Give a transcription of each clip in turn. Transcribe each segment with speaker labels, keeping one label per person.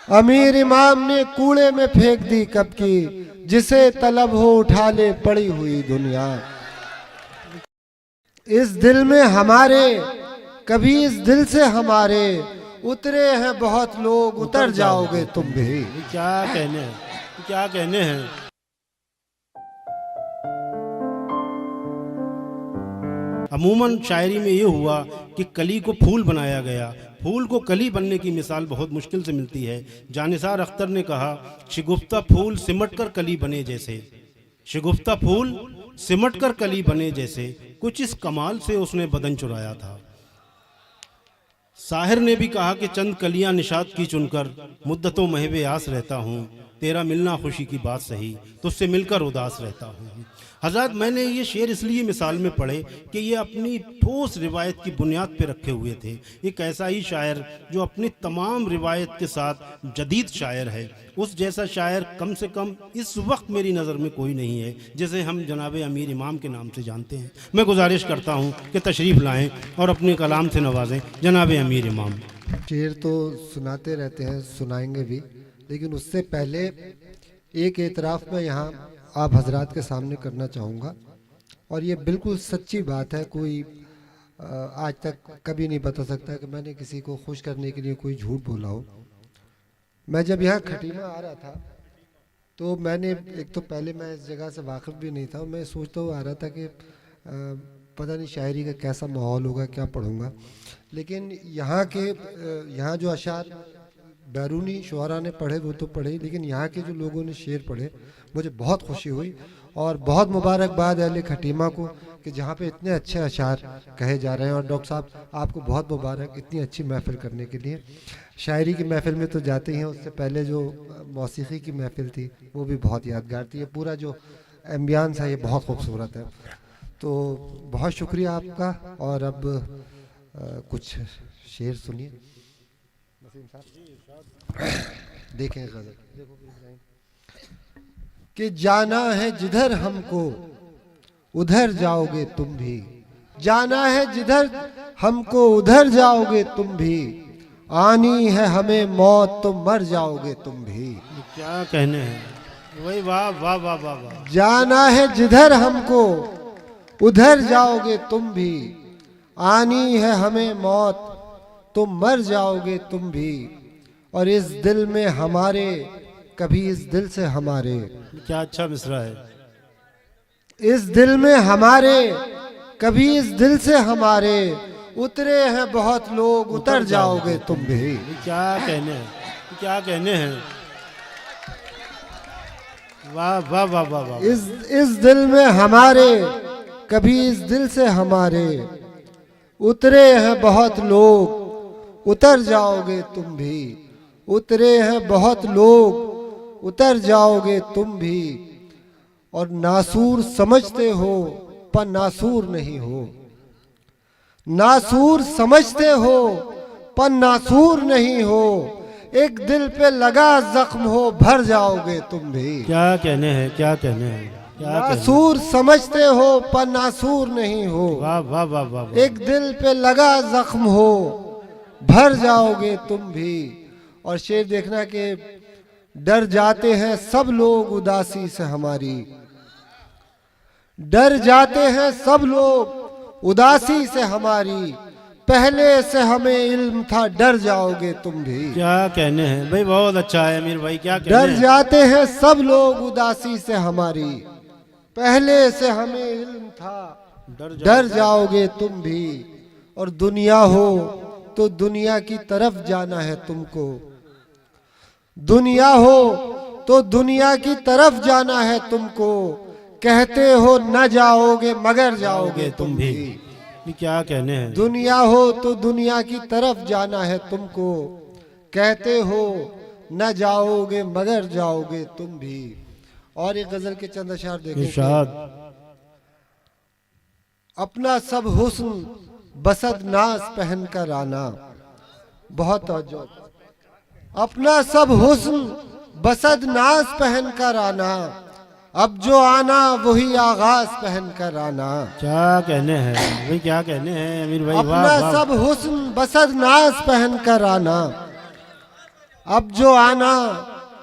Speaker 1: अमीर इमाम ने कूड़े में फेंक दी कब की, जिसे तलब हो उठा ले पड़ी हुई दुनिया। इस दिल में हमारे, कभी इस दिल से हमारे, उतरे हैं बहुत लोग, उतर जाओगे तुम भी।
Speaker 2: क्या कहने हैं, क्या कहने हैं। अमूमन शायरी में ये हुआ कि कली को फूल बनाया गया। फूल को कली बनने की मिसाल बहुत मुश्किल से मिलती है। जानिसार अख्तर ने कहा, शिगुफ्ता फूल सिमट कर कली बने जैसे, शिगुफ्ता फूल सिमट कर कली बने जैसे, कुछ इस कमाल से उसने बदन चुराया था। साहिर ने भी कहा कि चंद कलियां निशात की चुनकर मुद्दतों महवे आस रहता हूँ, तेरा मिलना खुशी की बात सही, तुझसे मिलकर उदास रहता हूँ। हज़रत, मैंने ये शेर इसलिए मिसाल में पढ़े कि ये अपनी ठोस रिवायत की बुनियाद पे रखे हुए थे। एक ऐसा ही शायर जो अपनी तमाम रिवायत के साथ जदीद शायर है। उस जैसा शायर कम से कम इस वक्त मेरी नज़र में कोई नहीं है, जिसे हम जनाब अमीर इमाम के नाम से जानते हैं। मैं गुजारिश करता हूँ कि तशरीफ़ लाएँ और अपने कलाम से नवाजें जनाब अमीर इमाम।
Speaker 1: शेर तो सुनाते रहते हैं, सुनाएंगे भी, लेकिन उससे पहले एक एतराफ़ में यहाँ आप हजरात के सामने करना चाहूँगा, और ये बिल्कुल सच्ची बात है। कोई आज तक कभी नहीं बता सकता कि मैंने किसी को खुश करने के लिए कोई झूठ बोला हो। मैं जब यहाँ खटीमा आ रहा था तो मैंने, एक तो पहले मैं इस जगह से वाकिफ़ भी नहीं था, मैं सोचता हुआ आ रहा था कि पता नहीं शायरी का कैसा माहौल होगा, क्या पढ़ूँगा। लेकिन यहाँ जो अशार बैरूनी शुअरा ने पढ़े वो तो पढ़े, लेकिन यहाँ के जो लोगों ने शेर पढ़े मुझे बहुत खुशी हुई। और बहुत मुबारकबाद अहले खटीमा को कि जहाँ पे इतने अच्छे अशार कहे जा रहे हैं। और डॉक्टर साहब, आपको बहुत मुबारक इतनी अच्छी महफ़िल करने के लिए। शायरी की महफ़िल में तो जाते ही हैं, उससे पहले जो मौसीकी की महफ़िल थी वो भी बहुत यादगार थी। ये पूरा जो एम्बियंस है ये बहुत खूबसूरत है। तो बहुत शुक्रिया आपका। और अब कुछ शेर सुनिए। देखें गज़ल कि जाना है जिधर हमको उधर जाओगे तुम भी, जाना है जिधर हमको उधर जाओगे तुम भी, आनी है हमें मौत तो मर जाओगे तुम भी।
Speaker 2: क्या कहने हैं, वही वाह वाह वाह वाह वाह।
Speaker 1: जाना है जिधर हमको उधर जाओगे तुम भी, आनी है हमें मौत तो मर जाओगे तुम भी। और इस दिल में हमारे, कभी इस दिल से हमारे,
Speaker 2: क्या अच्छा मिसरा है।
Speaker 1: इस दिल में हमारे, कभी इस दिल से हमारे, उतरे हैं बहुत लोग, उतर जाओगे तुम भी।
Speaker 2: क्या कहने हैं, क्या कहने हैं, वाह वाह वाह वाह वाह।
Speaker 1: इस दिल में हमारे, कभी इस दिल से हमारे, उतरे हैं बहुत लोग, उतर जाओगे तुम भी। उतरे हैं बहुत लोग, उतर जाओगे तुम भी। और नासूर समझते हो पर नासूर नहीं हो, नासूर समझते हो पर नासूर नहीं हो, एक दिल पे लगा जख्म हो भर जाओगे तुम भी।
Speaker 2: क्या कहने हैं, क्या कहने हैं, क्या
Speaker 1: नासूर समझते हो पर नासूर नहीं हो,
Speaker 2: वाह वाह वाह वाह।
Speaker 1: एक दिल पे लगा जख्म हो भर जाओगे तुम भी। और शेर देखना कि डर जाते हैं सब लोग उदासी से हमारी, डर जाते हैं सब लोग उदासी से हमारी, पहले से हमें इल्म था डर जाओगे तुम भी।
Speaker 2: क्या कहने हैं भाई, बहुत अच्छा है अमीर भाई, क्या कहने
Speaker 1: डर जाते हैं सब लोग उदासी से हमारी, पहले से हमें इल्म था डर जाओगे तुम भी। और दुनिया हो तो दुनिया की तरफ जाना है तुमको, दुनिया हो तो दुनिया की तरफ जाना है तुमको, कहते हो न जाओगे मगर जाओगे तुम भी।
Speaker 2: क्या कहने हैं,
Speaker 1: दुनिया हो तो दुनिया की तरफ जाना है तुमको, कहते हो न जाओगे मगर जाओगे तुम भी। और एक गजल के चंद अशार देखें। अपना सब हुस्न बसद नाज पहन कर आना, बहुत तवज्जो। अपना सब हुस्न बसद नाज पहन कर आना, अब जो आना वही आगाज पहन कर आना।
Speaker 2: क्या कहने हैं भाई, क्या कहने हैं अमीर भाई,
Speaker 1: अपना सब हुस्न बसद नाज पहन कर आना, अब जो आना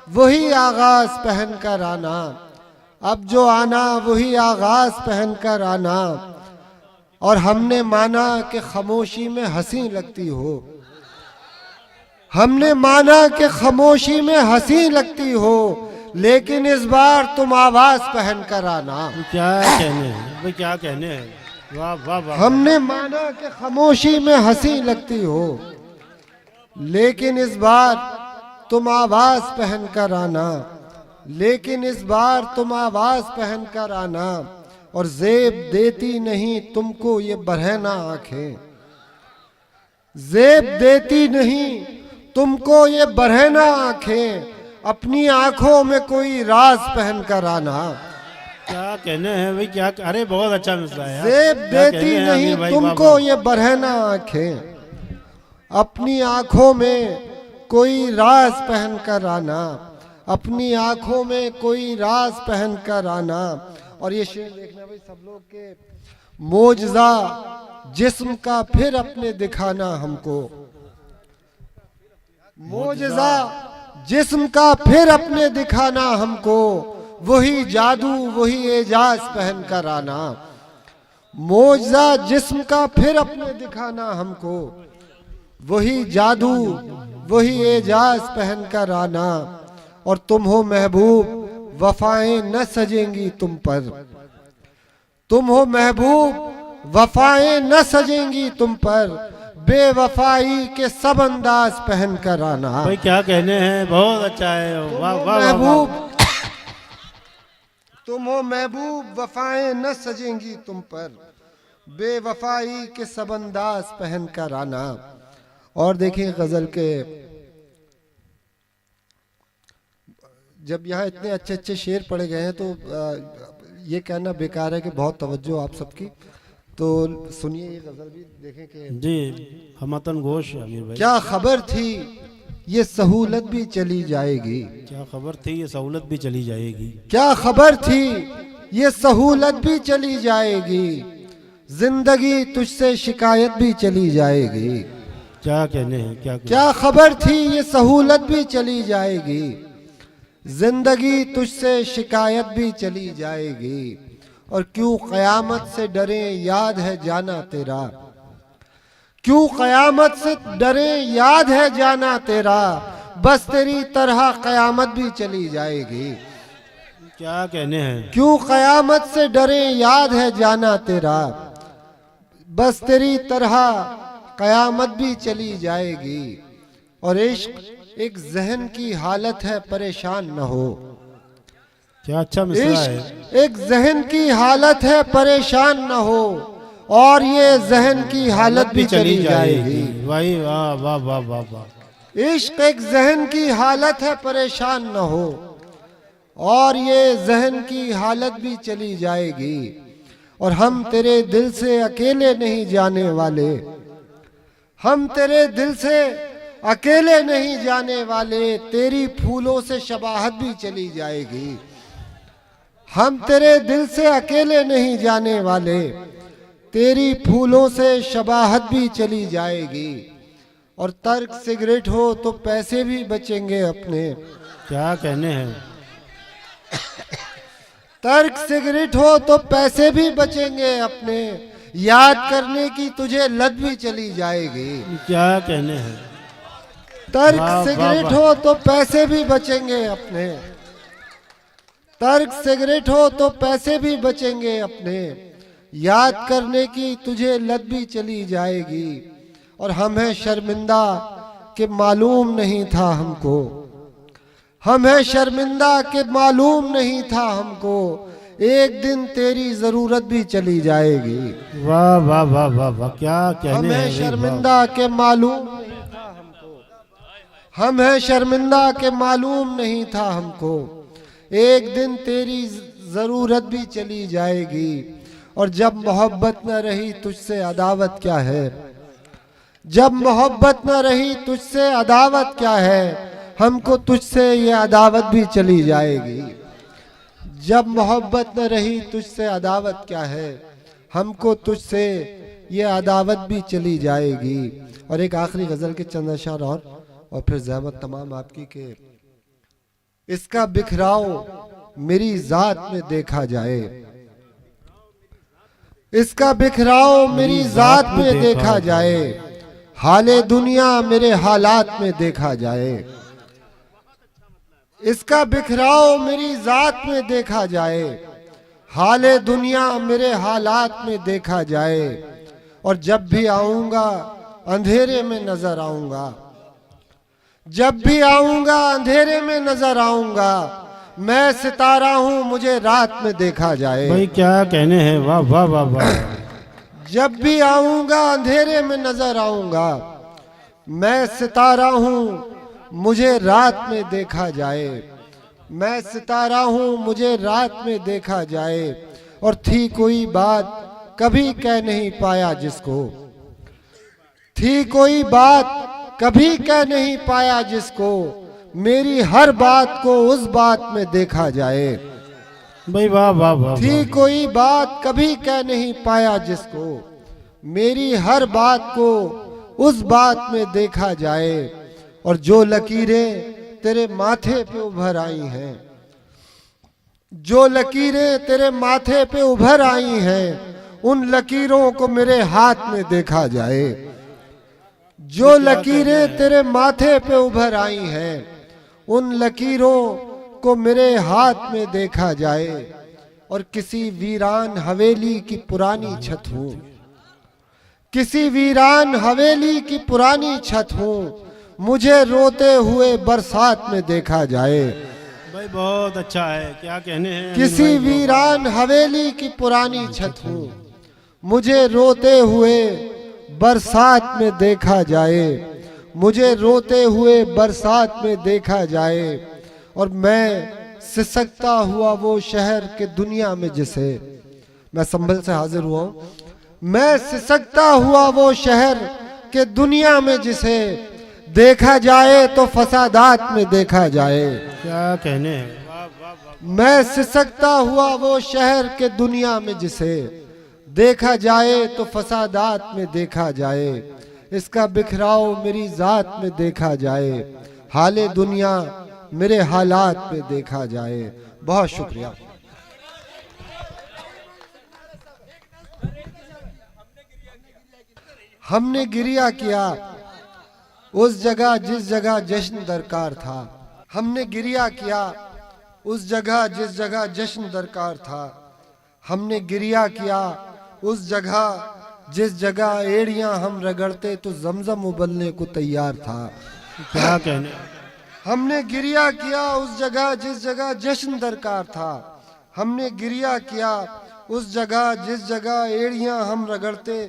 Speaker 1: वही आगाज पहन कर आना, अब जो आना वही आगाज पहन कर आना। और हमने माना कि खामोशी में हंसी लगती हो, हमने माना कि खामोशी में हंसी लगती हो, लेकिन इस बार तुम आवाज पहन कर आना।
Speaker 2: क्या कहने हैं भाई, क्या कहने हैं, वाह वाह वाह।
Speaker 1: हमने माना कि खामोशी में हंसी लगती हो, लेकिन इस बार तुम आवाज पहन कर आना, लेकिन इस बार तुम आवाज पहन कर आना। और जेब देती नहीं तुमको ये बरहना आंखें, जेब देती नहीं तुमको ये बरहना आंखें, अपनी आंखों में कोई राज पहन कर आना।
Speaker 2: क्या कहने हैं भाई, क्या, अरे बहुत अच्छा मिसरा है यार।
Speaker 1: जेब
Speaker 2: क्या
Speaker 1: देती
Speaker 2: कहने हैं
Speaker 1: नहीं
Speaker 2: आमिर भाई,
Speaker 1: तुमको
Speaker 2: वाह, वाह।
Speaker 1: ये बरहना आंखें, अपनी आंखों में कोई राज पहन कर आना, अपनी आंखों में कोई राज पहन कर आना। और ये शेर देखना भाई सब लोग के, मोजजा जिस्म का फिर अपने दिखाना हमको, मोजजा जिस्म का फिर अपने दिखाना हमको, वही जादू वही एजाज पहन कर आना। मोजजा जिस्म का फिर अपने दिखाना हमको, वही जादू वही एजाज पहन कर आना। और तुम हो महबूब वफाएं न सजेंगी तुम पर, तुम हो महबूब वफाएं न सजेंगी तुम पर, बेवफाई के सब अंदाज पहन कर आना।
Speaker 2: भाई क्या कहने हैं, बहुत अच्छा है, वाह वाह वाह,
Speaker 1: महबूब
Speaker 2: वाह।
Speaker 1: तुम हो महबूब वफाएं न सजेंगी तुम पर, बेवफाई के सब अंदाज पहन कर आना। और देखिए गजल के, जब यहाँ इतने अच्छे अच्छे शेर पढ़े गए हैं तो ये कहना बेकार है कि बहुत तवज्जो आप सबकी। तो सुनिए ये गजल भी देखें कि
Speaker 2: जी हमतन घोष आमिर भाई।
Speaker 1: क्या खबर थी ये सहूलत भी चली जाएगी,
Speaker 2: क्या खबर थी ये सहूलत भी चली जाएगी,
Speaker 1: क्या खबर थी ये सहूलत भी चली जाएगी, जिंदगी तुझसे शिकायत भी चली जाएगी।
Speaker 2: क्या कहने हैं,
Speaker 1: क्या खबर थी ये सहूलत भी चली जाएगी, जिंदगी तुझसे शिकायत भी चली जाएगी। और क्यों कयामत से डरे याद है जाना तेरा, क्यों कयामत से डरे याद है जाना तेरा, बस तेरी तरह कयामत भी चली जाएगी।
Speaker 2: क्या कहने हैं,
Speaker 1: क्यों कयामत से डरे याद है जाना तेरा, बस तेरी तरह कयामत भी चली जाएगी। और इश्क एक जहन की हालत है परेशान न हो,
Speaker 2: क्या अच्छा मिसरा है।
Speaker 1: इश्क एक जहन की हालत है परेशान न हो, और ये जहन की हालत भी चली जाएगी।
Speaker 2: भाई वाह वाह वाह वाह वाह।
Speaker 1: इश्क एक जहन की हालत है परेशान न हो, और ये जहन की हालत भी चली जाएगी। और हम तेरे दिल से अकेले नहीं जाने वाले, हम तेरे दिल से अकेले नहीं जाने वाले, तेरी फूलों से शबाहत भी चली जाएगी। हम तेरे दिल से अकेले नहीं जाने वाले, तेरी फूलों से शबाहत भी चली जाएगी। और तर्क सिगरेट हो तो पैसे भी बचेंगे अपने,
Speaker 2: क्या कहने हैं,
Speaker 1: तर्क सिगरेट हो तो पैसे भी बचेंगे अपने, याद करने की तुझे लत भी चली जाएगी।
Speaker 2: क्या कहने हैं,
Speaker 1: तर्क
Speaker 2: वाह, वाह,
Speaker 1: सिगरेट
Speaker 2: वाह।
Speaker 1: हो तो पैसे भी बचेंगे अपने, तर्क सिगरेट हो तो पैसे भी बचेंगे अपने, याद करने की तुझे लत भी चली जाएगी। और हम हैं शर्मिंदा कि मालूम नहीं था हमको, हम हैं शर्मिंदा कि मालूम नहीं था हमको, एक दिन तेरी जरूरत भी चली जाएगी।
Speaker 2: वाह वाह वाह वाह वाह, क्या कहने
Speaker 1: हम हैं
Speaker 2: हैं,
Speaker 1: शर्मिंदा के मालूम नहीं था हमको, हम हैं शर्मिंदा के मालूम नहीं था हमको, एक दिन तेरी जरूरत भी चली जाएगी। और जब मोहब्बत न रही तुझसे अदावत क्या है, जब मोहब्बत न रही तुझसे अदावत क्या है, हमको तुझसे ये अदावत भी चली जाएगी। जब मोहब्बत न रही तुझसे अदावत क्या है, हमको तुझसे ये अदावत भी चली जाएगी। और एक आखिरी गजल के चंद अशआर और फिर ज़हमत तमाम आपकी के इसका बिखराव मेरी जात में देखा जाए, इसका बिखराव मेरी जात में देखा जाए, हाले दुनिया मेरे हालात में देखा जाए, इसका बिखराव मेरी जात में देखा जाए, हाले दुनिया मेरे हालात में देखा जाए। और जब भी आऊंगा अंधेरे में नजर आऊंगा, जब भी आऊंगा अंधेरे में नजर आऊंगा, मैं सितारा हूं मुझे रात में देखा जाए।
Speaker 2: भाई क्या कहने हैं, वाह वाह वाह वाह।
Speaker 1: जब भी आऊंगा अंधेरे में नजर आऊंगा, मैं सितारा हूं मुझे रात में देखा जाए, मैं सितारा हूं मुझे रात में देखा जाए। और थी कोई बात कभी कह नहीं पाया जिसको, थी कोई बात कभी कह नहीं पाया जिसको, मेरी हर बात को उस बात में देखा जाए।
Speaker 2: भाई वाह वाह वाह।
Speaker 1: थी कोई बात कभी कह नहीं पाया जिसको, मेरी हर बात को उस बात में देखा जाए। और जो लकीरें तेरे माथे पे उभर आई हैं, जो लकीरें तेरे माथे पे उभर आई हैं, उन लकीरों को मेरे हाथ में देखा जाए। जो लकीरें तेरे माथे पे उभर आई हैं, उन लकीरों को मेरे हाथ में देखा जाए। और किसी वीरान हवेली की पुरानी छत हूँ, किसी वीरान हवेली की पुरानी छत हूँ, मुझे रोते हुए बरसात में देखा जाए।
Speaker 2: भाई बहुत अच्छा है, क्या कहने हैं।
Speaker 1: किसी वीरान हवेली की पुरानी छत हूँ, मुझे रोते हुए बरसात में देखा जाए, मुझे रोते हुए बरसात में देखा जाए। और मैं सिसकता हुआ वो शहर के दुनिया में जिसे, मैं संभल से हाजिर हुआ हूँ, मैं सिसकता हुआ वो शहर के दुनिया में जिसे देखा जाए तो फसादात में देखा जाए।
Speaker 2: क्या कहने हैं, वाह वाह वाह।
Speaker 1: मैं सिसकता हुआ वो शहर के दुनिया में जिसे देखा जाए तो फसादात में देखा जाए, इसका बिखराव मेरी जात में देखा जाए, हाले दुनिया मेरे हालात में देखा जाए। बहुत शुक्रिया। हमने गिरिया किया उस जगह जिस जगह जश्न दरकार था, हमने गिरिया किया उस जगह जिस जगह जश्न दरकार था, हमने गिरिया किया उस जगह जिस जगह एड़ियां हम रगड़ते तो जमजम उबलने को तैयार था।
Speaker 2: क्या कहने।
Speaker 1: हमने गिरिया किया उस जगह जिस जगह जश्न दरकार था, हमने गिरिया किया उस जगह जिस जगह एड़ियां हम रगड़ते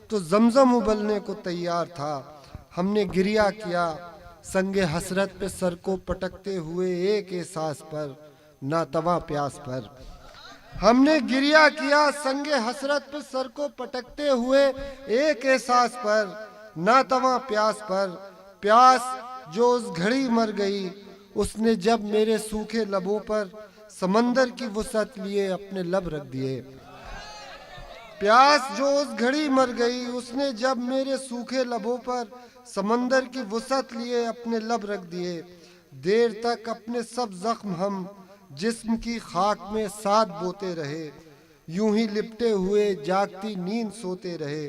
Speaker 1: तो जमजम उबलने को तैयार था। हमने गिरिया किया संगे हसरत पे सर को पटकते हुए एक एहसास पर, नातवा प्यास पर। हमने गिरिया किया संगे हसरत पे सर को पटकते हुए एक एहसास पर, नातवा प्यास पर। प्यास जो उस घड़ी मर गई, उसने जब मेरे सूखे लबों पर समंदर की वुसअत लिए अपने लब रख दिए। प्यास जो उस घड़ी मर गई, उसने जब मेरे सूखे लबों पर समंदर की वुसअत लिए अपने लब रख दिए। देर तक अपने सब जख्म हम जिस्म की खाक में साथ बोते रहे, यूं ही लिपटे हुए जागती नींद सोते रहे,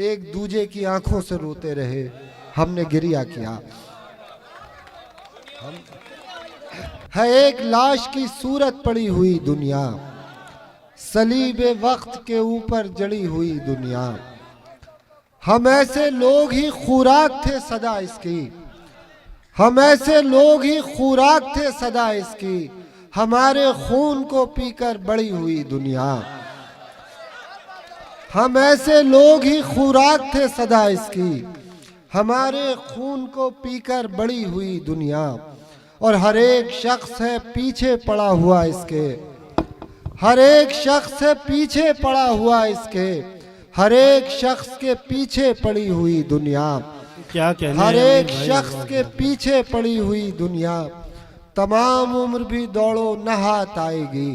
Speaker 1: एक दूजे की आंखों से रोते रहे। हमने गिरिया किया। हम है एक लाश की सूरत पड़ी हुई दुनिया, सलीबे वक्त के ऊपर जड़ी हुई दुनिया। हम ऐसे लोग ही खुराक थे सदा इसकी, हम ऐसे लोग ही खुराक थे सदा इसकी, हमारे खून को पीकर बड़ी हुई दुनिया। हम ऐसे लोग ही खुराक थे सदा इसकी, हमारे खून को पीकर बड़ी हुई दुनिया। और हर एक शख्स है पीछे पड़ा हुआ इसके, हर एक शख्स है पीछे पड़ा हुआ इसके, हर एक शख्स के पीछे पड़ी हुई दुनिया।
Speaker 2: क्या कहने
Speaker 1: हर
Speaker 2: हैं
Speaker 1: एक
Speaker 2: भाई,
Speaker 1: शख्स के पीछे पड़ी हुई दुनिया। तमाम उम्र भी दौड़ो न हाथ आएगी,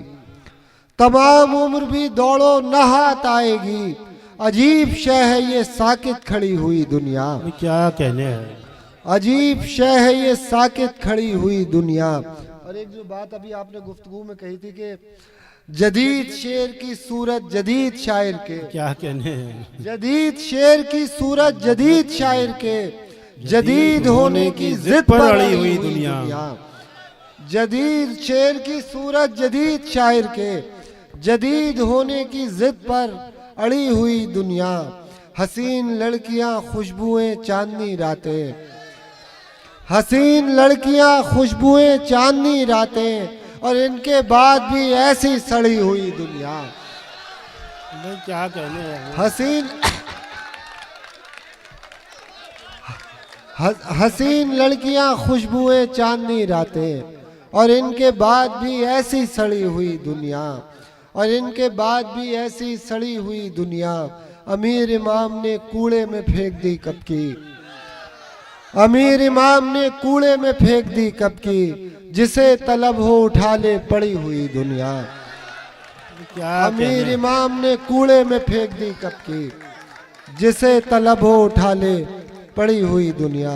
Speaker 1: तमाम उम्र भी दौड़ो न हाथ आएगी, अजीब शय है ये साकित खड़ी हुई दुनिया।
Speaker 2: क्या कहने हैं।
Speaker 1: अजीब शय है ये साकित खड़ी हुई दुनिया। और एक जो बात अभी आपने गुफ्तगू में कही थी कि जदीद शेर की सूरत जदीद शायर के,
Speaker 2: क्या कहने हैं।
Speaker 1: जदीद शेर की सूरत जदीद शायर के, जदीद होने की जिद पर अड़ी हुई दुनिया। जदीद शेर की सूरत जदीद शायर के, जदीद होने की जिद पर अड़ी हुई दुनिया। हसीन लड़कियां खुशबुएं चांदनी रातें, हसीन लड़कियां खुशबुएं चांदनी रातें, और इनके बाद भी ऐसी सड़ी हुई दुनिया।
Speaker 2: नहीं, क्या कहने हैं।
Speaker 1: हसीन लड़कियां खुशबुएं चांदनी रातें, और इनके बाद भी ऐसी सड़ी हुई दुनिया, और इनके बाद भी ऐसी सड़ी हुई दुनिया। अमीर इमाम ने कूड़े में फेंक दी कब की, अमीर इमाम ने कूड़े में फेंक दी कब की, जिसे तलब हो उठा ले पड़ी हुई दुनिया।
Speaker 2: क्या
Speaker 1: अमीर इमाम ने कूड़े में फेंक दी कब की, जिसे तलब हो उठा ले पड़ी हुई दुनिया।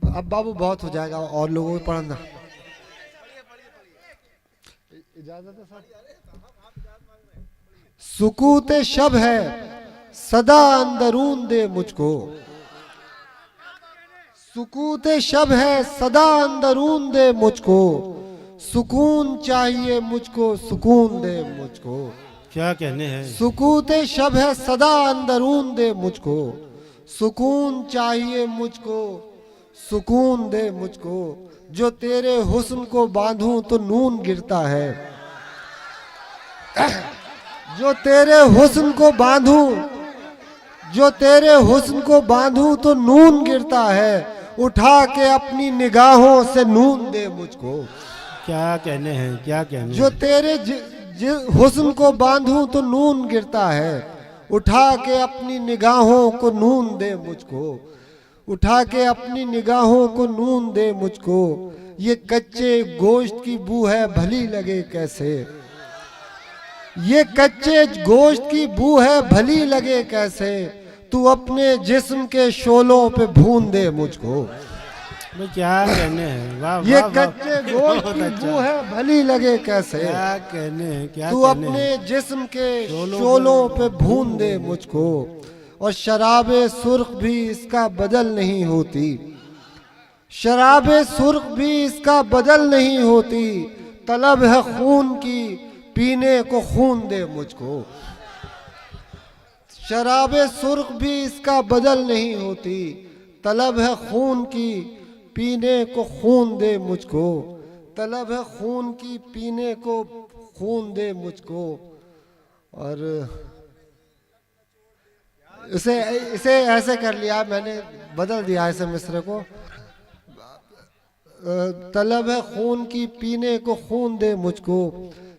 Speaker 1: अब बाबू बहुत हो जाएगा, और लोगों को पढ़ना इजाजत है साहब। सुकूत शब है सदा अंदरून दे मुझको, सुकूत शब है सदा अंदरून दे मुझको, सुकून चाहिए मुझको सुकून दे मुझको।
Speaker 2: क्या कहने हैं।
Speaker 1: सुकूत शब है सदा अंदरून दे मुझको, सुकून चाहिए मुझको सुकून दे मुझको। जो तेरे हुस्न को बांधूं तो नून गिरता है, जो तेरे हुस्न को बांधूं, जो तेरे हुस्न को बांधूं तो नून गिरता है, उठा के अपनी निगाहों से नून दे मुझको।
Speaker 2: क्या कहने हैं। क्या कहने।
Speaker 1: जो तेरे हुस्न को बांधूं तो नून गिरता है, उठा के अपनी निगाहों को नून दे मुझको, उठा के अपनी निगाहों को नून दे मुझको। ये कच्चे गोश्त की बू है भली लगे कैसे, ये कच्चे गोश्त की बू है भली लगे कैसे, तू अपने जिस्म के शोलों पे भून दे मुझको।
Speaker 2: क्या कहने हैं। वाह
Speaker 1: ये
Speaker 2: वाह,
Speaker 1: कच्चे गोश्त की बू है भली लगे कैसे,
Speaker 2: क्या कहने हैं। क्या
Speaker 1: तू
Speaker 2: कहने
Speaker 1: अपने
Speaker 2: हैं।
Speaker 1: जिस्म के शोलों पे भून दे मुझको। और शराबे सुर्ख भी इसका बदल नहीं होती, शराबे सुर्ख भी इसका बदल नहीं होती, तलब है खून की पीने को खून दे मुझको। शराबे सुर्ख भी इसका बदल नहीं होती, तलब है खून की पीने को खून दे मुझको, तलब है खून की पीने को खून दे मुझको। और इसे ऐसे कर लिया मैंने, बदल दिया इसे मिस्र को। तलब है खून की पीने को खून दे मुझको,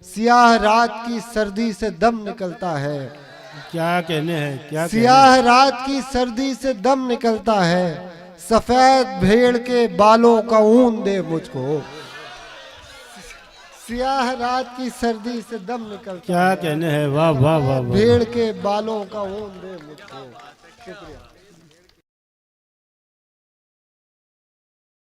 Speaker 1: सियाह रात की सर्दी से दम निकलता है।
Speaker 2: क्या कहने हैं। क्या
Speaker 1: सियाह रात की सर्दी से दम निकलता है, सफेद भेड़ के बालों का ऊन दे मुझको। सियाह रात की सर्दी से दम निकलता
Speaker 2: क्या कहने हैं। वाह वाह वाह, वाह।
Speaker 1: भेड़ के बालों का ऊन दे मुझको। शुक्रिया।